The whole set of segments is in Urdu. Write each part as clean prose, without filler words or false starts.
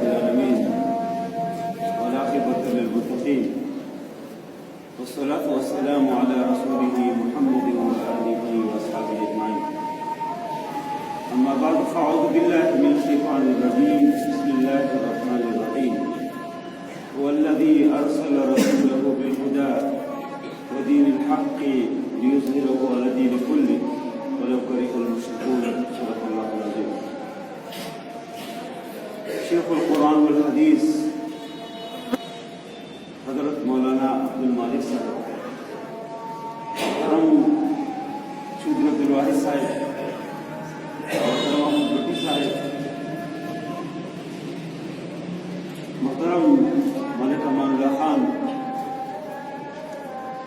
رب العالمين والعاقبة للمتقين والصلاة والسلام على رسوله محمد وآله وأصحابه أجمعين. أما بعد فأعوذ بالله من الشيطان الرجيم. بسم الله الرحمن الرحيم. هو الذي أرسل رسوله بالهدى ودين الحق ليظهره على الدين كله ولو كره المشركون. صدق الله العظيم. شیخ القرآن والحدیث حضرت مولانا عبدالمالک صاحب، محترم چودھری عبدالواحد صاحب، محترم محمد بٹی صاحب، محترم ملک امان اللہ خان،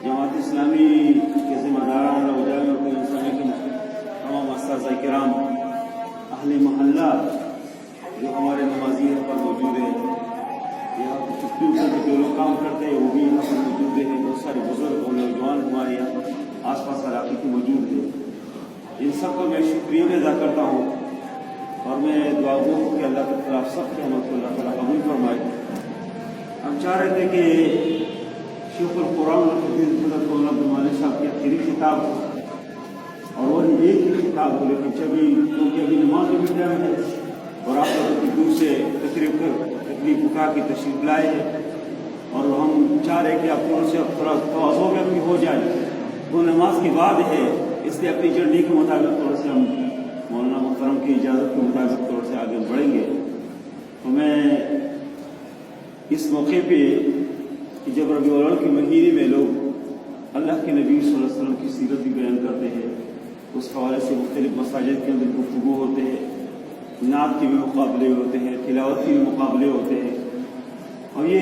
جماعت اسلامی کے ذمہ داران اور جامعہ اسلامی کے تمام اساتذہ کرام، اہل محلہ جو ہمارے نمازی یہاں پر موجود ہیں، یہاں چھٹی سے جو لوگ کام کرتے ہیں وہ بھی یہاں پر موجود ہیں، بہت سارے بزرگ اور نوجوان ہمارے یہاں آس پاس علاقے کے موجود ہیں. ان سب کا میں شکریہ ادا کرتا ہوں اور میں دعا گو ہوں کہ اللہ تعالیٰ سب کے ہم اللہ تعالیٰ قبول فرمائے. ہم چاہ رہے تھے کہ شیخ القرآن والحدیث حضرت مولانا عبدالمالک صاحب کی آخری کتاب اور وہ ایک ہی کتاب ہو، لیکن کیونکہ ابھی نماز بھی ٹائم ہے اور آپ لوگ دور سے تقریب اٹھا کی تشریف لائے ہیں اور ہم چاہ رہے کہ آپ تھوڑا سے تھوڑا توازو میں بھی ہو جائے. وہ نماز کے بعد ہے، اس لیے اپنی جرنی کے مطابق تھوڑا سے ہم مولانا محترم کی اجازت کے مطابق تھوڑا سے آگے بڑھیں گے. تو میں اس موقع پہ کہ جب ربیع الاول کے مہینے میں لوگ اللہ کے نبی صلی اللہ علیہ وسلم کی سیرت بھی بیان کرتے ہیں، اس حوالے سے مختلف مساجد کے اندر گفتگو ہوتے ہیں، نعت کے بھی مقابلے ہوتے ہیں، تلاوت کے بھی مقابلے ہوتے ہیں. اور یہ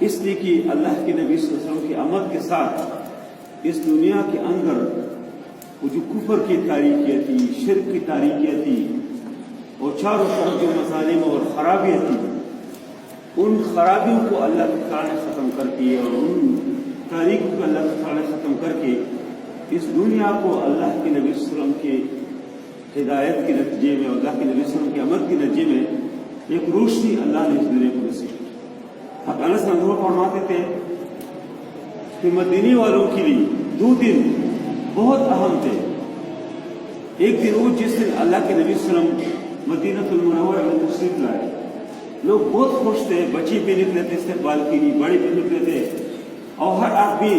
اس لیے کہ اللہ کے نبی صلی اللہ علیہ وسلم کی آمد کے ساتھ اس دنیا کے اندر وہ جو کفر کی تاریکیاں تھی، شرک کی تاریکیاں تھی اور چاروں طرف جو مظالم اور خرابیاں تھیں، ان خرابیوں کو اللہ تعالیٰ نے ختم کر کے اور ان تاریخوں کو اللہ تعالیٰ نے ختم کر کے اس دنیا کو اللہ کے نبی صلی اللہ علیہ وسلم کے ہدایت کے نتیجے میں اور اللہ کے نبی صلی اللہ علیہ وسلم کی آمد کے نتیجے میں ایک روشنی اللہ نے اس دنیا کو نصیب کی. حضرت انس رضی اللہ عنہ فرماتے تھے کہ مدینے والوں کے لیے 2 دن بہت اہم تھے. ایک دن وہ جس دن اللہ کے نبی صلی اللہ علیہ وسلم مدینہ المنورہ میں تشریف لائے، لوگ بہت خوش تھے، بچے بھی نکلے تھے استقبال کے لیے، بڑے بھی نکلے تھے اور ہر آدمی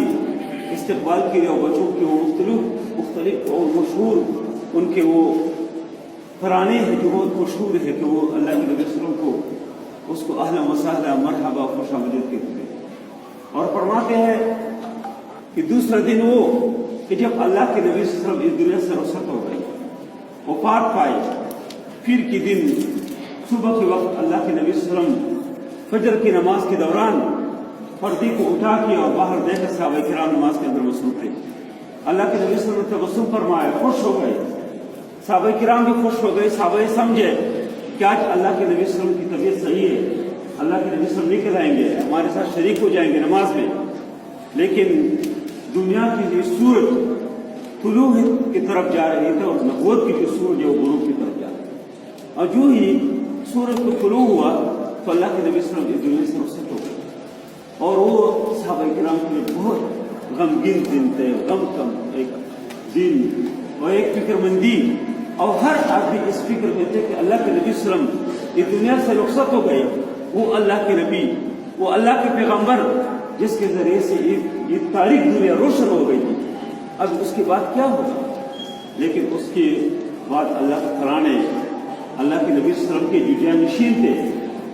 استقبال کے لیے اور بچوں کے وہ مختلف اور مشہور ان کے وہ ترانے ہیں جو بہت مشہور ہے کہ وہ اللہ کے نبی صلی اللہ علیہ وسلم کو اس کو اہلا وسہلا مرحبا خوش آمدید کہتے ہیں. اور فرماتے ہیں کہ دوسرا دن وہ کہ جب اللہ کے نبی صلی اللہ علیہ وسلم اس دنیا سے رخصت ہو گئے، وفات پائے، پھر کے دن صبح کے وقت اللہ کے نبی صلی اللہ علیہ وسلم فجر کی نماز کے دوران پردے کو اٹھا کے اور باہر دے کر صحابہ کرام نماز کے اندر مصروف تھے. اللہ کے نبی صلی اللہ علیہ وسلم تبسم فرمایا، خوش ہو گئے، صحابہ کرام بھی خوش ہو گئے. صحابہ سمجھے کہ آج اللہ کے نبی صلی اللہ علیہ وسلم کی طبیعت صحیح ہے، اللہ کے نبی صلی اللہ علیہ وسلم نکل آئیں گے، ہمارے ساتھ شریک ہو جائیں گے نماز میں. لیکن دنیا کی جو سورج طلوع کی طرف جا رہی تھی اور نبوت کی جو سورج ہے وہ غروب کی طرف جا رہی ہے. اور جو ہی سورج کو طلوع ہوا تو اللہ کے نبی صلی اللہ علیہ وسلم دنیا سے رخصت ہو گئے. اور وہ صحابہ کرام کے لیے بہت غمگین دن تھے، غم کم ایک دن اور ایک فکر مندی. اور ہر آدمی اس فکر میں تھے کہ اللہ کے نبی صلی اللہ علیہ وسلم یہ دنیا سے رخصت ہو گئے، وہ اللہ کے نبی، وہ اللہ کے پیغمبر جس کے ذریعے سے یہ تاریخ دنیا روشن ہو گئی تھی، اب اس کے بعد کیا ہوگا. لیکن اس کے بعد اللہ تعالیٰ نے اللہ کے نبی صلی اللہ علیہ وسلم کے جو جانشین تھے،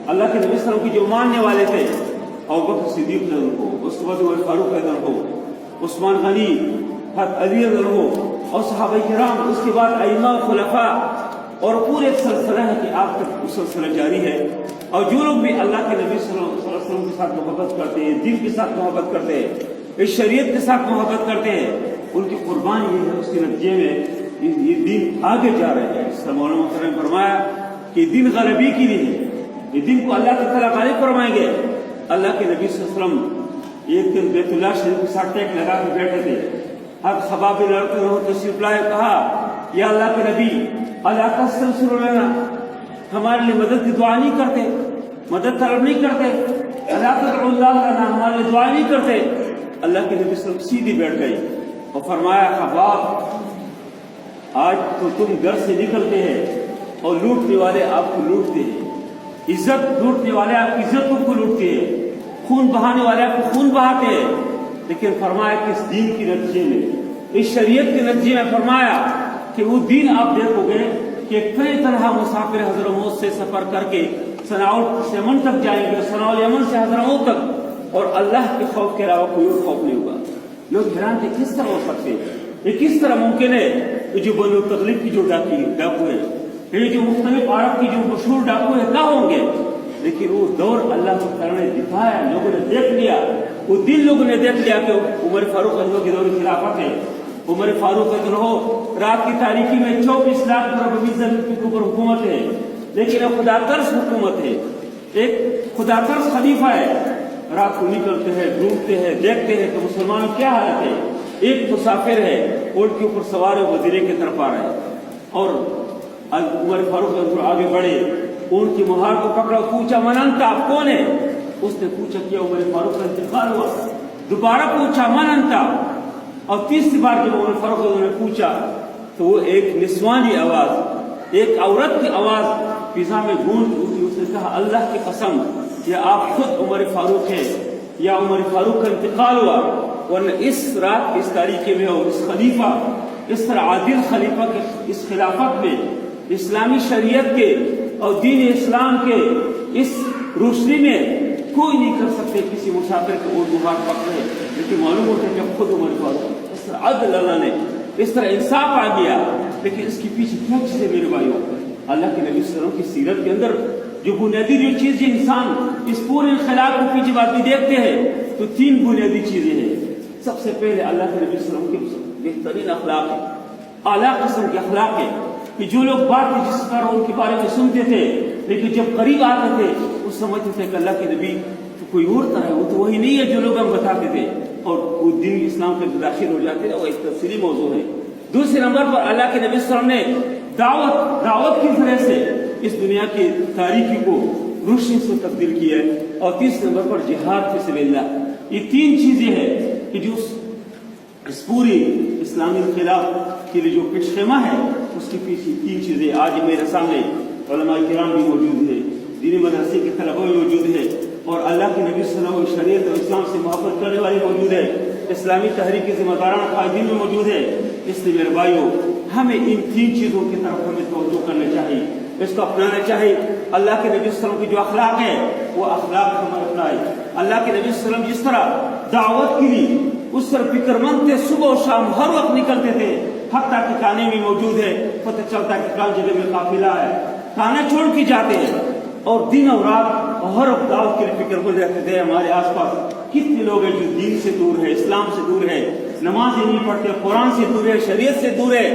اللہ کے نبی صلی اللہ علیہ وسلم کے جو ماننے والے تھے، ابوبکر صدیق رضی اللہ عنہ، اس کے بعد عمر فاروق رضی اللہ عنہ، عثمان غنی، حضرت علی رضی اللہ عنہ اور صحابہ کرام، اس کے بعد ائمہ خلفاء اور پورے ایک سلسلہ ہے کہ آپ تک وہ سلسلہ جاری ہے. اور جو لوگ بھی اللہ کے نبی صلی اللہ علیہ وسلم کے ساتھ محبت کرتے ہیں، دین کے ساتھ محبت کرتے ہیں، اس شریعت کے ساتھ محبت کرتے ہیں، ان کی قربانی یہ ہے، اس کے نتیجے میں یہ دین آگے جا رہے ہیں. اس طرح مولانا محترم نے فرمایا کہ دین غلبی کے لیے ہے، یہ دین کو اللہ تعالیٰ غالب فرمائیں گے. اللہ کے نبی صلی اللہ علیہ وسلم ایک دن بیت اللہ شریف کے ساتھ ٹیک لگا کے بیٹھے تھے. حضرت خباب بن عرط تشریف لائے، کہا یا اللہ کے نبی الا تستنصر لنا، ہمارے لیے مدد کی دعا نہیں کرتے، مدد طلب نہیں کرتے، اللہ تدعو اللہ لنا، ہمارے لیے دعا نہیں کرتے۔ اللہ کے نبی صلی اللہ علیہ وسلم سیدھی بیٹھ گئی اور فرمایا خباب، آج تو تم گھر سے نکلتے ہیں اور لوٹنے والے آپ کو لوٹتے ہیں، عزت لوٹنے والے آپ کی عزتوں کو لوٹتے ہیں، خون بہانے والے آپ کو خون بہاتے ہیں، لیکن فرمایا کہ اس دین کے نتیجے میں، اس شریعت کے نتیجے میں فرمایا کہ وہ دین آپ دیکھو گے کہ کئی طرح مسافر حضرموت سے سفر کر کے صنعاء یمن تک جائیں گے، صنعاء یمن سے حضرموت تک، اور اللہ کے خوف کے علاوہ کوئی اور خوف نہیں ہوگا۔ لوگ حیران تھے کس طرح ہو سکتے ہیں، یہ کس طرح ممکن ہے؟ یہ جو بنو تغلب کی جو ڈاکو ہے، یہ جو مختلف عرب کی جو مشہور ڈاکو ہے، کیا ہوں گے؟ لیکن وہ دور اللہ تعالیٰ نے دکھایا، لوگوں نے دیکھ لیا، وہ دن لوگوں نے دیکھ لیا کہ عمر فاروق عنہ کی دور خلافت ہے، عمر فاروق عنہ رات کی تاریکی میں 24 لاکھ زمین کے اوپر حکومت ہے، لیکن اب خدا ترس حکومت ہے، ایک خدا ترس خلیفہ ہے، رات کو نکلتے ہیں، ڈھونڈتے ہیں، دیکھتے ہیں کہ مسلمانوں کیا حالت ہے، ایک مسافر ہے اونٹ کے اوپر سوار ہے، وزیرے کی طرف آ رہا ہے، اور عمر فاروق عنہ آگے بڑھے، اونٹ کی مہار کو پکڑا، پوچھا من انت، آپ کون ہے؟ اس نے پوچھا کیا عمر فاروق کا انتقال ہوا، دوبارہ پوچھا من انت، اور تیسری بار جب عمر فاروق نے پوچھا تو وہ ایک نسوانی آواز، ایک عورت کی آواز فضا میں گونج اٹھی، اس نے کہا اللہ کی قسم یا آپ خود عمر فاروق ہیں یا عمر فاروق کا انتقال ہوا، ورنہ اس رات اس تاریخ میں اور اس خلیفہ، اس طرح عادل خلیفہ کے اس خلافت میں، اسلامی شریعت کے اور دین اسلام کے اس روشنی میں کوئی نہیں کر سکتے کسی مسافر کے اونٹ مبارک پکڑے، لیکن معلوم ہوتا ہے کہ خود عمر فاروق، اس طرح عدل اللہ نے، اس طرح انصاف آ گیا، لیکن اس کے پیچھے کیا چیزیں میرے بھائیوں؟ اللہ کے نبی صلی اللہ علیہ وسلم کی سیرت کے اندر جو بنیادی جو چیز انسان اس پورے انقلاب کے پیچھے بات دیکھتے ہیں تو 3 بنیادی چیزیں ہیں۔ سب سے پہلے اللہ کے نبی صلی اللہ علیہ وسلم کے بہترین اخلاق ہے، اعلیٰ قسم کے اخلاق ہے، کہ جو لوگ بات جس طرح ان کے بارے میں سنتے تھے، لیکن جب قریب آتے تھے وہ سمجھتے تھے کہ اللہ کے نبی تو کوئی اور طرح ہے، وہ تو وہی نہیں ہے جو لوگ ہم بتاتے تھے، اور وہ دین اسلام کے داخل ہو جاتے ہیں، وہ ایک تفصیلی موضوع ہے۔ دوسرے نمبر پر اللہ کے نبی صلی اللہ علیہ وسلم نے دعوت کی ذریعے سے اس دنیا کی تاریکی کو روشنی سے تبدیل کیا ہے، اور تیسرے نمبر پر جہاد فی سبیل اللہ۔ یہ 3 چیزیں ہیں کہ جو اس پوری اسلامی انقلاب کے لیے جو پیش خیمہ ہے، اس کے پیچھے 3 چیزیں۔ آج میرے سامنے علماء کرام بھی موجود ہیں، دینی مدرسے کے طلباء بھی موجود ہیں، اور اللہ کے نبی صلی اللہ علیہ وسلم شریعت اور اسلام سے محبت کرنے والے موجود ہیں، اسلامی تحریک کے ذمہ داران قائدین بھی موجود ہیں۔ اس لیے میرے بھائیوں، ہمیں ان 3 چیزوں کی طرف ہمیں توجہ کرنا چاہیے، اس کو اپنانا چاہیے۔ اللہ کے نبی صلی اللہ علیہ وسلم کی جو اخلاق ہے وہ اخلاق ہمیں اپنائے۔ اللہ کے نبی صلی اللہ علیہ وسلم جس طرح دعوت کے لیے اس طرح فکر مند تھے، صبح و شام ہر وقت نکلتے تھے، حتیٰ کہ کانے میں موجود ہے، پتہ چلتا ہے کہ کان جگہ میں قافلہ ہے، کانے چھوڑ کے جاتے ہیں، اور دن اور رات ہر وقت دعوت کے لیے فکر مند رہتے تھے۔ ہمارے آس پاس کتنے لوگ ہیں جو دین سے دور ہے، اسلام سے دور ہے، نماز نہیں پڑھتے، قرآن سے دور ہے، شریعت سے دور ہے۔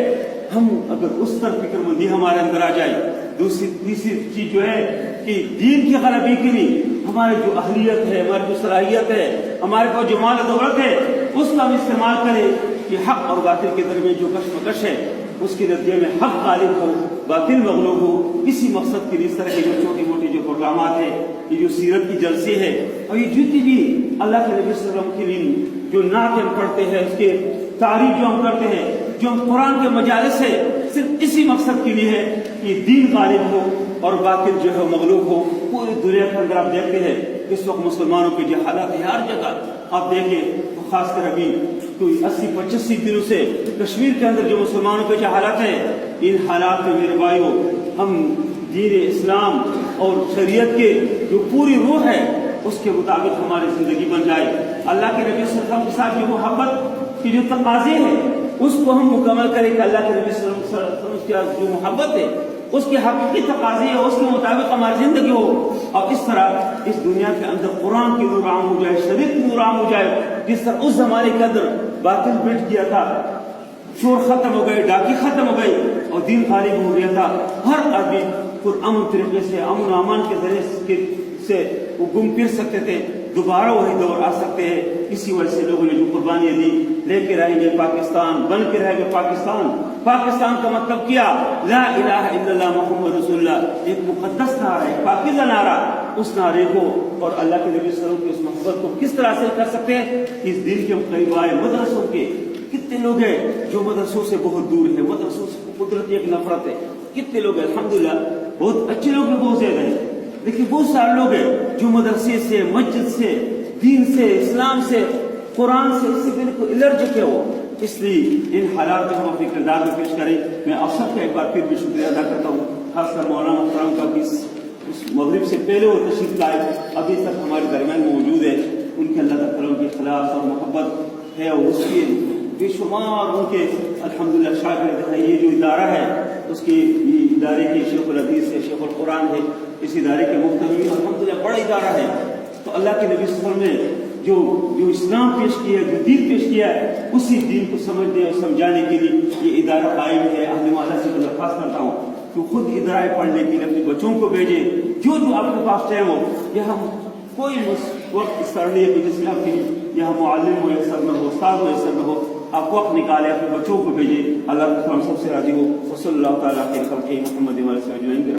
ہم اگر اس طرح فکر مندی ہمارے اندر آ جائے، تیسری چیز جو ہے کہ دین کی غلبی کے لیے ہماری جو اہلیت ہے، ہماری جو صلاحیت ہے، ہمارے پاس جو مال و دولت ہے، اس کا ہم استعمال کریں کہ حق اور باطل کے درمیان جو کشمکش ہے اس کے نتیجے میں حق غالب ہو، باطل مغلوب ہو۔ اسی مقصد کے لیے اس طرح کے جو چھوٹی موٹی جو پروگرامات ہیں، یہ جو سیرت کی جلسے ہیں، اور یہ جتنی بھی اللہ کے نبی صلی اللہ علیہ وسلم کے لیے جو نعت ہم پڑھتے ہیں، اس کے تعریف جو ہم کرتے ہیں، جو ہم قرآن کے مجالس ہے، صرف اسی مقصد کے لیے ہے کہ دین غالب ہو اور باطل جو ہے مغلوب ہو۔ پوری دنیا کے اندر آپ دیکھتے ہیں اس وقت مسلمانوں کے جو حالات ہیں، ہر جگہ آپ دیکھیں تو خاص کر ابھی کوئی 80-85 دنوں سے کشمیر کے اندر جو مسلمانوں کے جو حالات ہیں، ان حالات میں میرے بھائیوں ہم دین اسلام اور شریعت کے جو پوری روح ہے اس کے مطابق ہماری زندگی بن جائے۔ اللہ کے نبی صلی اللہ علیہ وسلم کے ساتھ جو محبت کی جو تقاضے ہیں اس کو ہم مکمل کریں کہ اللہ کے نبی صلی اللہ علیہ وسلم کی جو محبت ہے اس کے حقیقی تقاضے ہیں، اس کے مطابق ہماری زندگی ہو، اور اس طرح اس دنیا کے اندر قرآن کی نور عام ہو جائے، شریعت کی نور عام ہو جائے۔ جس طرح اس زمانے کے اندر باطل بیٹھ گیا تھا، چور ختم ہو گئے، ڈاکی ختم ہو گئی، اور دین غالب ہو گیا تھا، ہر آدمی پرامن طریقے سے، امن و امان کے ذریعے سے وہ گم پھر سکتے تھے، دوبارہ وہی دور آ سکتے ہیں۔ اسی وجہ سے لوگوں نے جو قربانیاں دی، لے کے رہیں گے پاکستان، بن کے رہیں گے پاکستان، پاکستان کا مطلب کیا؟ لا الہ الا اللہ محمد رسول اللہ، ایک مقدس نعرہ ہے، پاکیزہ نعرہ۔ اس نعرے کو اور اللہ کے نبی صلی اللہ علیہ وسلم کی اس محبت کو کس طرح حاصل کر سکتے ہیں؟ اس دن کے قریب آئے مدرسوں کے کتنے لوگ ہیں جو مدرسوں سے بہت دور ہیں، مدرسوں سے قدرتی ایک نفرت ہے، کتنے لوگ ہیں؟ الحمدللہ بہت اچھے لوگ بھی بہت زیادہ ہیں، لیکن بہت سارے لوگ ہیں جو مدرسے سے، مسجد سے، دین سے، اسلام سے، قرآن سے اس سے بالکل الرجک ہے وہ۔ اس لیے ان حالات کو ہم اپنے کردار میں پیش کریں۔ میں آپ سب کا ایک بار پھر بھی شکریہ ادا کرتا ہوں، خاص کر مولانا محترم کا بھی اس مغرب سے پہلے وہ تشریف لائے، ابھی تک ہمارے درمیان موجود ہے۔ ان کے اللہ تعالیٰ کے خلاف اور محبت ہے اور اس کی بے شمار ان کے الحمدللہ شاگرد ہیں۔ یہ جو ادارہ ہے اس کے یہ ادارے کے شیخ الحدیث ہے، شیخ القرآن ہے، اس ادارے کے مختلف الحمدللہ بڑا ادارہ ہے۔ تو اللہ کے نبی صلی اللہ علیہ وسلم نے جو اسلام پیش کیا ہے، جو دین پیش کیا ہے، اسی دین کو سمجھنے اور سمجھانے کے لیے یہ ادارہ قائم ہے۔ اہل محلہ سے درخواست کرتا ہوں کہ خود ادارے پڑھنے کے لیے اپنے بچوں کو بھیجیں، جو آپ کے پاس ٹائم ہو۔ یہاں کوئی وقت اس طرح نہیں ہے کہ جس میں آپ کی یہاں معلم میسر نہ ہو، استاد میسر نہ ہو، آپ وقت نکالیں، اپنے بچوں کو بھیجیں۔ اللہ تعالیٰ ہم سب سے راضی ہو۔ وصلی اللہ تعالیٰ خیر خلقہ محمد و آلہ اجمعین۔